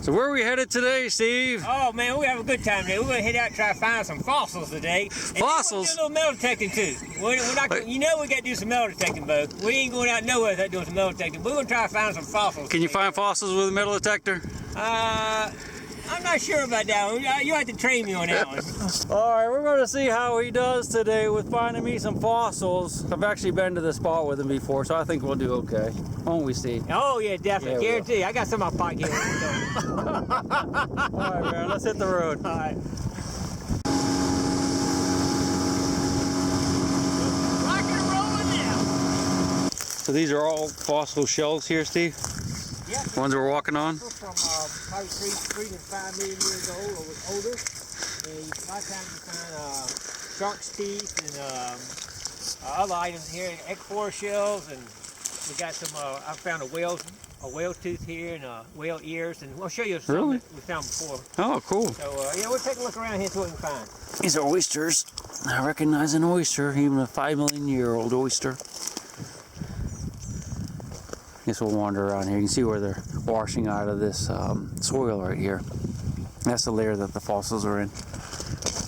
So where are we headed today, Steve? Oh man, we have a good time today. We're gonna head out and try to find some fossils today. And fossils? We're gonna do a little metal detecting too. We're not, you know we gotta do some metal detecting, Bo. We ain't going out nowhere without doing some metal detecting. We're gonna try to find some fossils. Can you find fossils with a metal detector? I'm not sure about that one. You have to train me on that one. Alright, we're going to see how he does today with finding me some fossils. I've actually been to this spot with him before, so I think we'll do okay. Won't we, Steve? Oh yeah, definitely. Yeah, guarantee. I got some in my pocket here. Alright, man, let's hit the road. Alright. Rock and rolling now. So these are all fossil shells here, Steve? Yeah. The ones we're walking on? From probably 3 to 5 million years old or older. And a lot of times you find shark's teeth and other items here, Aquachigger shells, and we got some. I found a whale tooth here and whale ears, and we'll show you some Really? that we found before. Oh, cool. So yeah, we'll take a look around here, see what we can find. These are oysters. I recognize an oyster, even a 5 million year old oyster. I guess we'll wander around here. You can see where they're washing out of this soil right here. That's the layer that the fossils are in.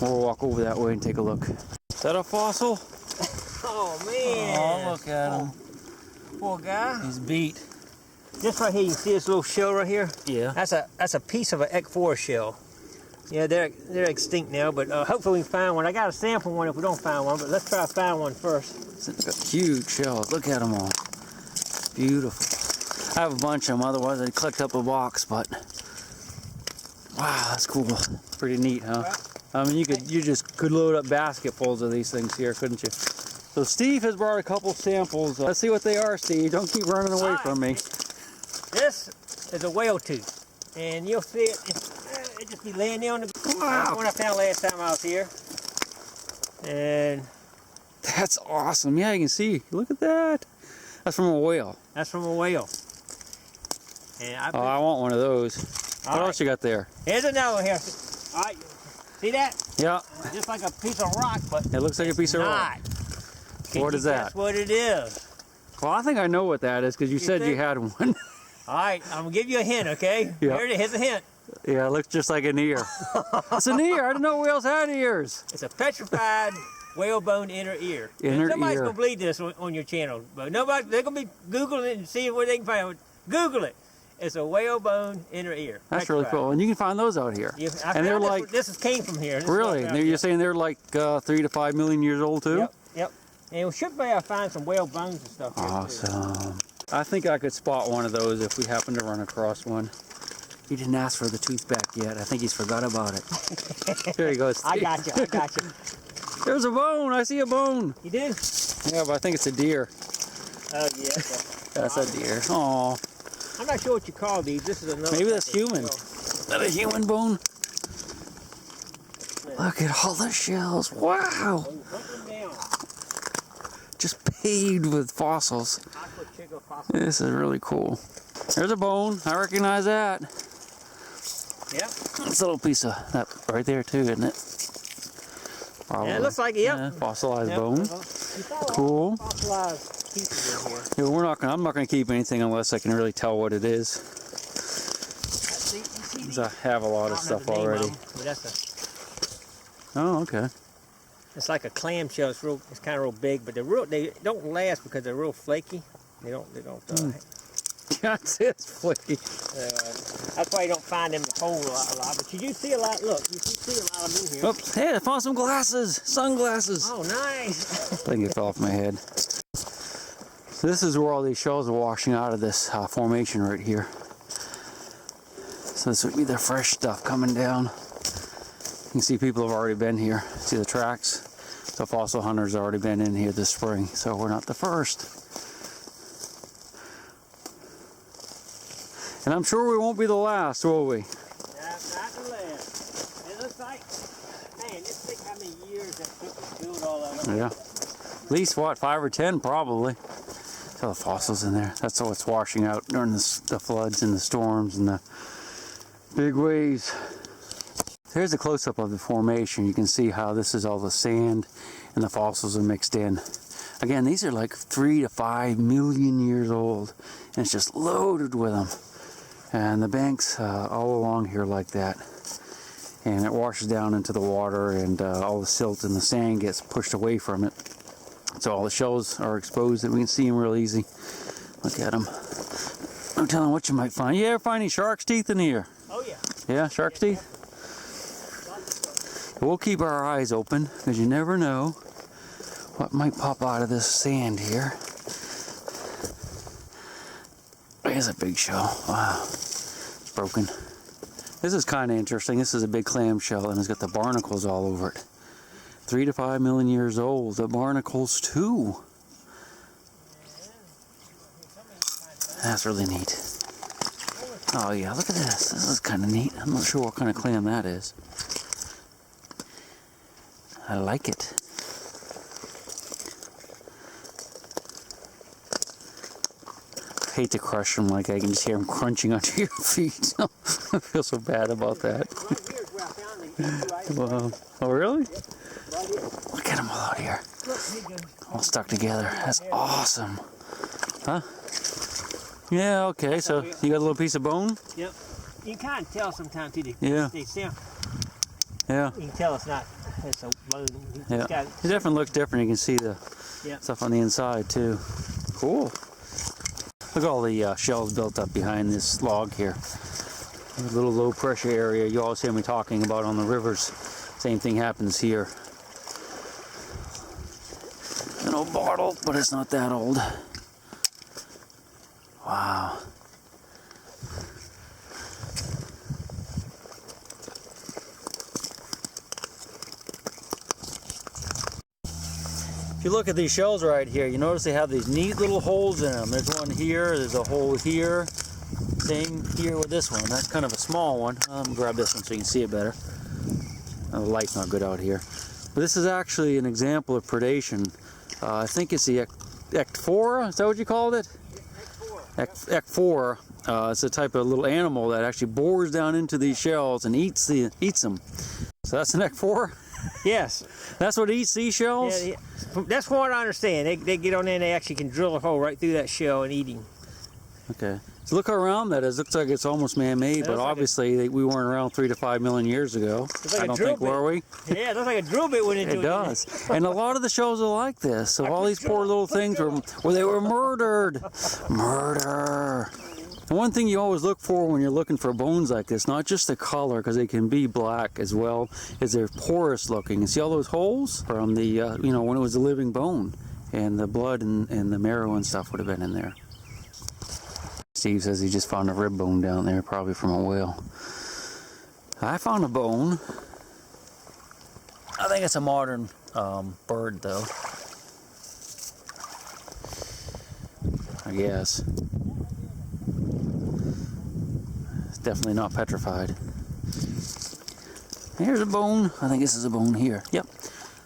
We'll walk over that way and take a look. Is that a fossil? Oh man! Oh, look at him. Poor guy. He's beat. Just right here, you see this little shell right here? Yeah. That's a piece of an Aquachigger shell. Yeah, they're extinct now, but hopefully we can find one. I got a sample one if we don't find one, but let's try to find one first. It's got huge shells. Look at them all. Beautiful. I have a bunch of them, otherwise I'd collect up a box, but wow, that's cool. Pretty neat, huh? I mean, you just could load up basketfuls of these things here, couldn't you? So Steve has brought a couple samples. Let's see what they are, Steve. Don't keep running away from me. This is a whale tooth, and you'll see it. It just be laying there on the ground. Wow. That's the one I found last time I was here. And That's awesome. Yeah, you can see. Look at that. That's from a whale. that's from a whale. And I want one of those. What else you got there? Here's another one here. All right, see that? Yeah. Just like a piece of rock, but It looks like a piece of rock. What is that? That's what it is. Well, I think I know what that is because you said you think? had one. All right, I'm gonna give you a hint, okay? Yeah. Here it is. Here's a hint. Yeah, it looks just like an ear. It's an ear. I didn't know whales had ears. It's a petrified whalebone inner ear. Inner Nobody's ear. gonna believe this on your channel, but they're gonna be Googling it and seeing where they can find it. Google it. It's a whalebone inner ear. That's really cool. And you can find those out here. And they're like, this came from here. Really? You're saying they're like 3 to 5 million years old too? Yep, yep. And we should be able to find some whale bones and stuff here Awesome. I think I could spot one of those if we happen to run across one. He didn't ask for the tooth back yet. I think he's forgot about it. There he goes. I got you. I got you. There's a bone. I see a bone. You do? Yeah, but I think it's a deer. Oh yeah. That's a deer. Oh. I'm not sure what you call these. This is another. Maybe that's human. Is that a human bone? Look at all the shells. Wow. Just paved with fossils. Aquachigger fossils. This is really cool. There's a bone. I recognize that. Yep. It's a little piece of that right there too, isn't it? Probably. Yeah, it looks like it. Yep. Yeah, fossilized Yep. bone. Cool. Cool. Fossilized pieces in here. Yeah, I'm not gonna keep anything unless I can really tell what it is. See 'Cause I have a lot of stuff already. Oh, okay. It's like a clam shell. It's kind of real big, but they don't last because they're real flaky. They don't. Yeah, it's flaky. That's why you don't find them in the cold a lot. But you do see a lot. Look, you see a lot of them in here. Oops! Hey, I found some glasses, sunglasses. Oh, nice. I think it fell off my head. So this is where all these shells are washing out of this formation right here. So this would be the fresh stuff coming down. You can see people have already been here. See the tracks? The fossil hunters have already been in here this spring, so we're not the first. And I'm sure we won't be the last, will we? Not the last. It looks like, man, just think how many years that took to build all that. Yeah. At least, what, 5 or 10 probably. Tell the fossils in there. That's what's washing out during the floods and the storms and the big waves. Here's a close-up of the formation. You can see how this is all the sand and the fossils are mixed in. Again, these are like 3 to 5 million years old, and it's just loaded with them. And the banks all along here like that. And it washes down into the water, and all the silt and the sand gets pushed away from it. So all the shells are exposed and we can see them real easy. Look at them. No telling what you might find. You ever find any shark's teeth in here? Oh yeah. Yeah, shark's teeth? We'll keep our eyes open because you never know what might pop out of this sand here. There's a big shell. Wow. It's broken. This is kind of interesting. This is a big clam shell and it's got the barnacles all over it. 3 to 5 million years old. The barnacles too. That's really neat. Oh yeah, look at this. This is kind of neat. I'm not sure what kind of clam that is. I like it. I hate to crush them, like I can just hear them crunching under your feet. I feel so bad about that. Wow. Oh really? Look at them all out here. All stuck together. That's awesome. Huh? Yeah, okay, so you got a little piece of bone? Yep. You can kind of tell sometimes too. Yeah. Yeah. You can tell it's not. It's a bone. Yeah. It definitely looks different. You can see the stuff on the inside too. Cool. Look at all the shells built up behind this log here. A little low pressure area you always hear me talking about on the rivers. Same thing happens here. An old bottle, but it's not that old. Wow. If you look at these shells right here, you notice they have these neat little holes in them. There's one here, there's a hole here. Same here with this one. That's kind of a small one. I'm gonna grab this one so you can see it better. The light's not good out here. But this is actually an example of predation. I think it's the ecphora, is that what you called it? Ecphora. It's a type of little animal that actually bores down into these shells and eats them. So that's an ecphora? Yes. That's what eats these shells? Yeah, that's what I understand. They get on there and they actually can drill a hole right through that shell and eat him. Okay. So look how round that is. Looks like it's almost man-made, but obviously we weren't around 3 to 5 million years ago. Like I don't think, were we? Yeah, it looks like a drill bit went into it. It does. And a lot of the shells are like this. So all these poor little things they were murdered. Murder. The one thing you always look for when you're looking for bones like this, not just the color, because they can be black as well, is they're porous looking. And see all those holes from the, you know, when it was a living bone, and the blood and the marrow and stuff would have been in there. Steve says he just found a rib bone down there, probably from a whale. I found a bone. I think it's a modern bird, though. I guess. It's definitely not petrified. Here's a bone. I think this is a bone here. Yep,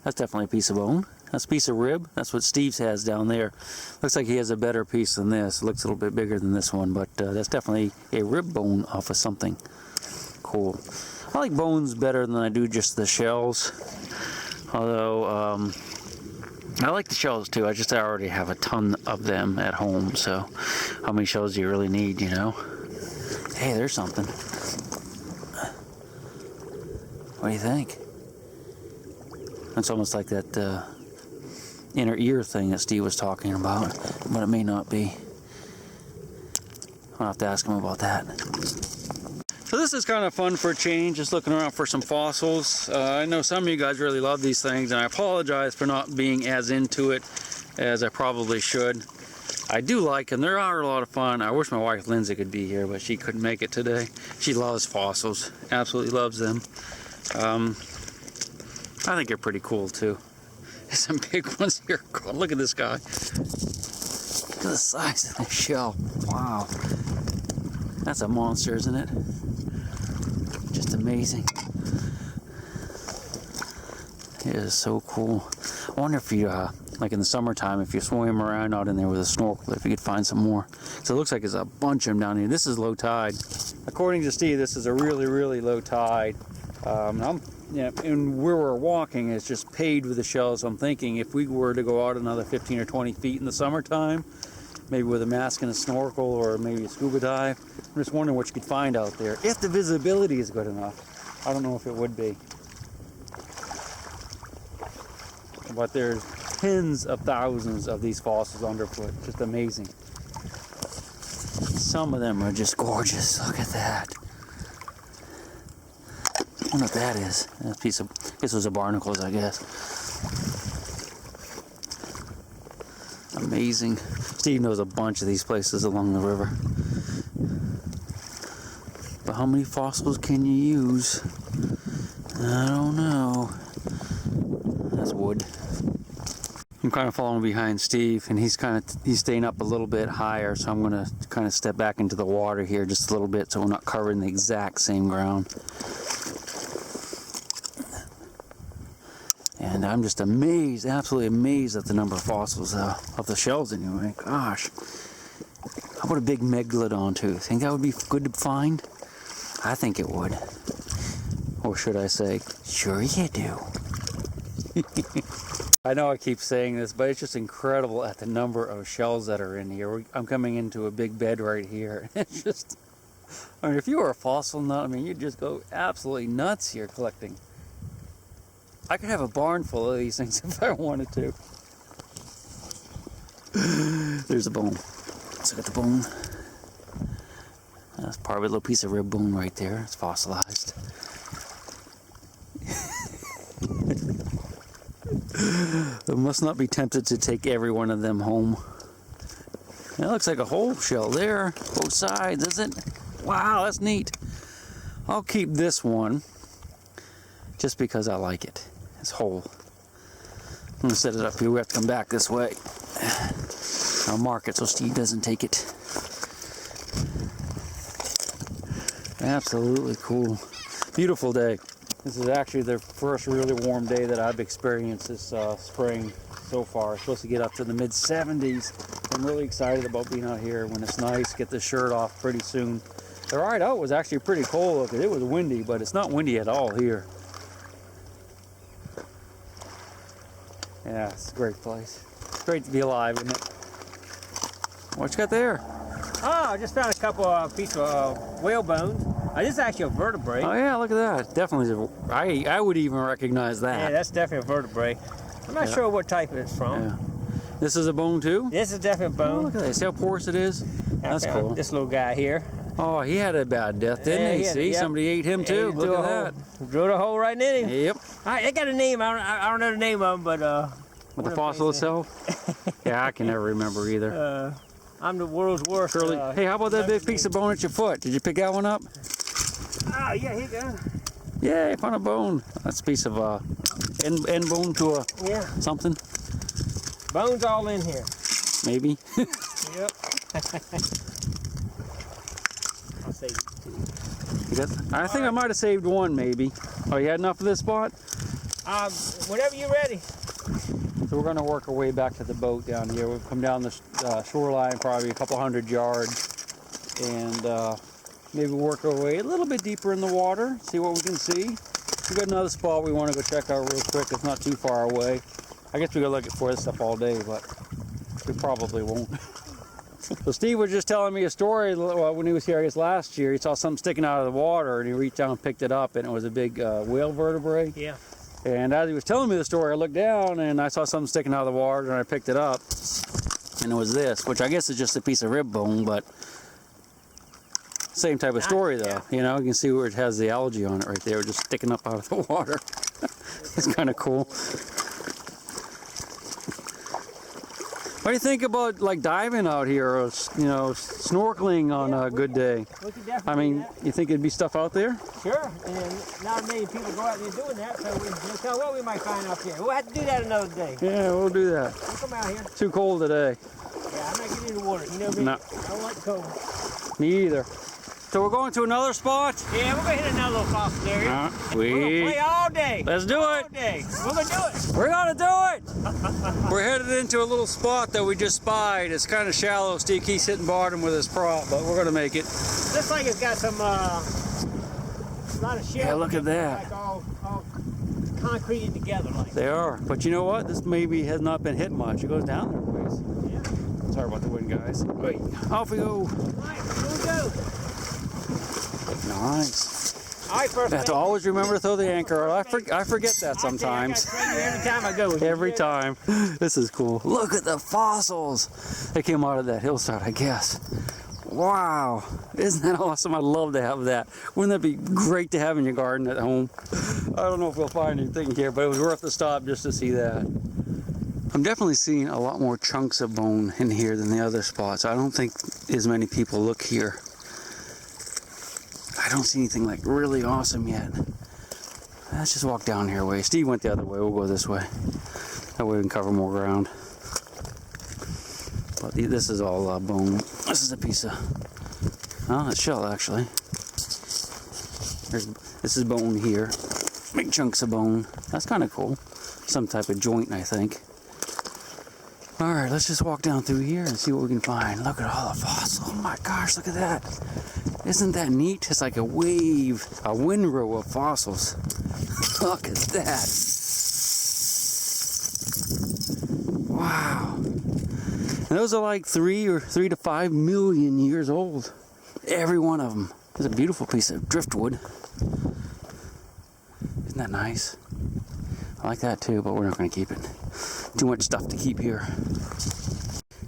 that's definitely a piece of bone. That's a piece of rib. That's what Steve's has down there. Looks like he has a better piece than this. It looks a little bit bigger than this one, but that's definitely a rib bone off of something. Cool. I like bones better than I do just the shells. Although, I like the shells too. I already have a ton of them at home, so how many shells do you really need, you know? Hey, there's something. What do you think? It's almost like that inner ear thing that Steve was talking about, but it may not be. I'll have to ask him about that. So this is kind of fun for a change, just looking around for some fossils. I know some of you guys really love these things, and I apologize for not being as into it as I probably should. I do like them. They are a lot of fun. I wish my wife Lindsay could be here, but she couldn't make it today. She loves fossils, absolutely loves them. I think they're pretty cool too. There's some big ones here. God, look at this guy. Look at the size of the shell. Wow. That's a monster, isn't it? Just amazing. It is so cool. I wonder if you, like in the summertime, if you swim around out in there with a snorkel, if you could find some more. So it looks like there's a bunch of them down here. This is low tide. According to Steve, this is a really, really low tide. And where we're walking is just paved with the shells. I'm thinking if we were to go out another 15 or 20 feet in the summertime, maybe with a mask and a snorkel, or maybe a scuba dive. I'm just wondering what you could find out there, if the visibility is good enough. I don't know if it would be. But there's tens of thousands of these fossils underfoot. Just amazing. Some of them are just gorgeous. Look at that. I wonder what that is. A piece of, I guess those are barnacles, I guess. Amazing. Steve knows a bunch of these places along the river. But how many fossils can you use? I don't know. That's wood. I'm kind of following behind Steve, and he's staying up a little bit higher, so I'm gonna kind of step back into the water here just a little bit, so we're not covering the exact same ground. And I'm just amazed, absolutely amazed at the number of fossils of the shells anyway. Gosh, how about a big megalodon tooth? Think that would be good to find? I think it would. Or should I say, sure you do. I know I keep saying this, but it's just incredible at the number of shells that are in here. I'm coming into a big bed right here. It's just, I mean, if you were a fossil nut, I mean, you'd just go absolutely nuts here collecting. I could have a barn full of these things if I wanted to. There's a bone. Let's look at the bone. That's probably a little piece of rib bone right there. It's fossilized. I must not be tempted to take every one of them home. That looks like a whole shell there, both sides, isn't it? Wow, that's neat. I'll keep this one just because I like it. It's whole. I'm gonna set it up here. We have to come back this way. I'll mark it so Steve doesn't take it. Absolutely cool. Beautiful day. This is actually the first really warm day that I've experienced this spring so far. It's supposed to get up to the mid-70s. I'm really excited about being out here when it's nice. Get the shirt off pretty soon. The ride out was actually pretty cold. It was windy, but it's not windy at all here. Yeah, it's a great place. It's great to be alive, isn't it? What you got there? Oh, I just found a couple of pieces of whale bones. This is actually a vertebrae. Oh yeah, look at that. Definitely, I would even recognize that. Yeah, that's definitely a vertebrae. I'm not sure what type it's from. Yeah. This is a bone too? This is definitely a bone. Oh, look at that. See how porous it is? That's cool. This little guy here. Oh, he had a bad death, didn't he? See, somebody ate him too. Look at that. Drilled a hole right in him. Yep. All right, they got a name. I don't know the name of them, but With the fossil itself? Yeah, I can never remember either. I'm the world's worst. Curly. Hey, how about that big piece of bone at your foot? Did you pick that one up? Oh, yeah, here you go. Yeah, I found a bone. That's a piece of end bone to a something. Bones all in here. Maybe. Yep. I'll save you two. I think I might have saved one, maybe. Oh, you had enough of this spot? Whenever you're ready. So we're going to work our way back to the boat down here. We'll come down the shoreline probably a couple hundred yards and maybe work our way a little bit deeper in the water, see what we can see. We've got another spot we want to go check out real quick. It's not too far away. I guess we could look for this stuff all day, but we probably won't. So Steve was just telling me a story when he was here, I guess last year. He saw something sticking out of the water and he reached down and picked it up, and it was a big whale vertebrae. Yeah. And as he was telling me the story, I looked down and I saw something sticking out of the water, and I picked it up, and it was this, which I guess is just a piece of rib bone, but same type of story though. You know, you can see where it has the algae on it right there, just sticking up out of the water. It's kind of cool. What do you think about like diving out here, or snorkeling on a good day? I mean, you think it'd be stuff out there? Sure, and not many people go out there doing that, so we'll tell what we might find up here. We'll have to do that another day. Yeah, we'll do that. We'll come out here. Too cold today. Yeah, I'm not getting in the water. You know me. No. I don't like cold. Me either. So we're going to another spot? Yeah, we're going to hit another little fossil area. We're going to play all day. Let's do it. All day. We're going to do it. We're going to do it. We're headed into a little spot that we just spied. It's kind of shallow. Steve keeps hitting bottom with his prop, but we're going to make it. Looks like it's got some, a lot of shells. Yeah, look at that. Like all concreted together. Like. They are. But you know what? This maybe has not been hit much. It goes down there a ways. Yeah. Sorry about the wind, guys. Wait, off we go. Right, here we go. Nice. All right, first. You have to always remember to throw the anchor. I forget that sometimes. Every time I go. Every time. This is cool. Look at the fossils. They came out of that hillside, I guess. Wow. Isn't that awesome? I'd love to have that. Wouldn't that be great to have in your garden at home? I don't know if we'll find anything here, but it was worth the stop just to see that. I'm definitely seeing a lot more chunks of bone in here than the other spots. I don't think as many people look here. I don't see anything like really awesome yet. Let's just walk down here a way. Steve went the other way. We'll go this way. That way we can cover more ground. But this is all bone. This is a piece of, oh, it's shell actually. This is bone here. Big chunks of bone. That's kind of cool. Some type of joint, I think. All right, let's just walk down through here and see what we can find. Look at all the fossils. Oh my gosh, look at that. Isn't that neat? It's like a wave, a windrow of fossils. Look at that. Wow. And those are like 3 to 5 million years old. Every one of them. There's a beautiful piece of driftwood. Isn't that nice? I like that too, but we're not going to keep it. Too much stuff to keep here.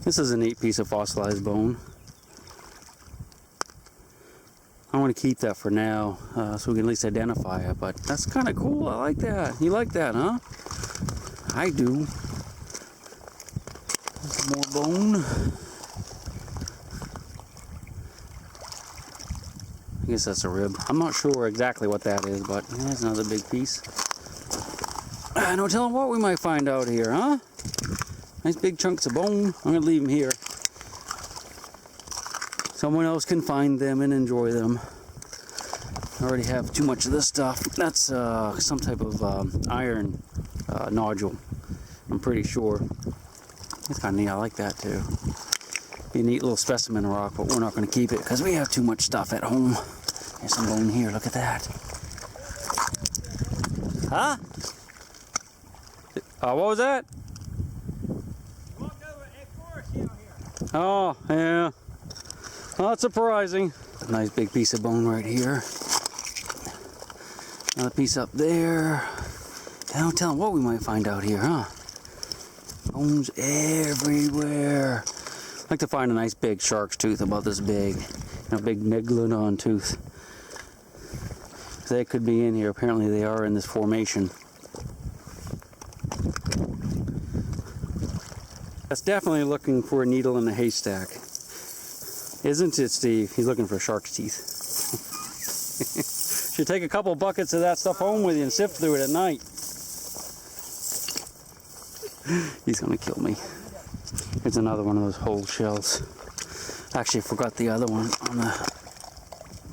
This is a neat piece of fossilized bone. I want to keep that for now, so we can at least identify it, but that's kind of cool. I like that. You like that, huh? I do. Some more bone. I guess that's a rib. I'm not sure exactly what that is, but there's another big piece. No telling what we might find out here, huh? Nice big chunks of bone. I'm going to leave them here. Someone else can find them and enjoy them. I already have too much of this stuff. That's some type of iron nodule. I'm pretty sure. It's kind of neat. I like that too. Be a neat little specimen rock, but we're not going to keep it because we have too much stuff at home. There's some bone here. Look at that. Huh? What was that? Oh, yeah. Not surprising. Nice big piece of bone right here. Another piece up there. Don't tell them what we might find out here, huh? Bones everywhere. I'd like to find a nice big shark's tooth about this big. A big megalodon tooth. They could be in here. Apparently they are in this formation. That's definitely looking for a needle in a haystack. Isn't it, Steve? He's looking for shark's teeth. Should take a couple buckets of that stuff home with you and sift through it at night. He's gonna kill me. Here's another one of those whole shells. Actually, I forgot the other one on the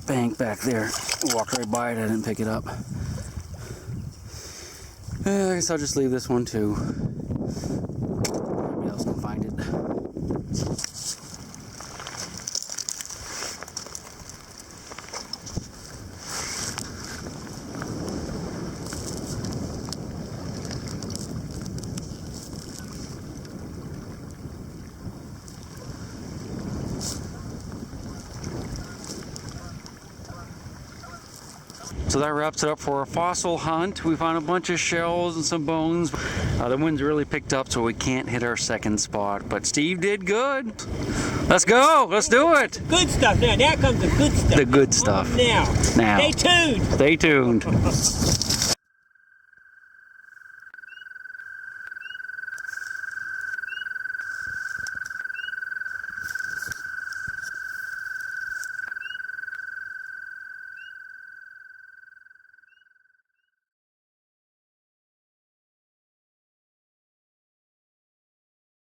bank back there. Walked right by it, I didn't pick it up. I guess I'll just leave this one too. Nobody else can find it. So that wraps it up for our fossil hunt. We found a bunch of shells and some bones. The wind's really picked up, so we can't hit our second spot. But Steve did good. Let's go. Let's do it. Good stuff. Now comes the good stuff. The good stuff. Now. Now. Stay tuned. Stay tuned.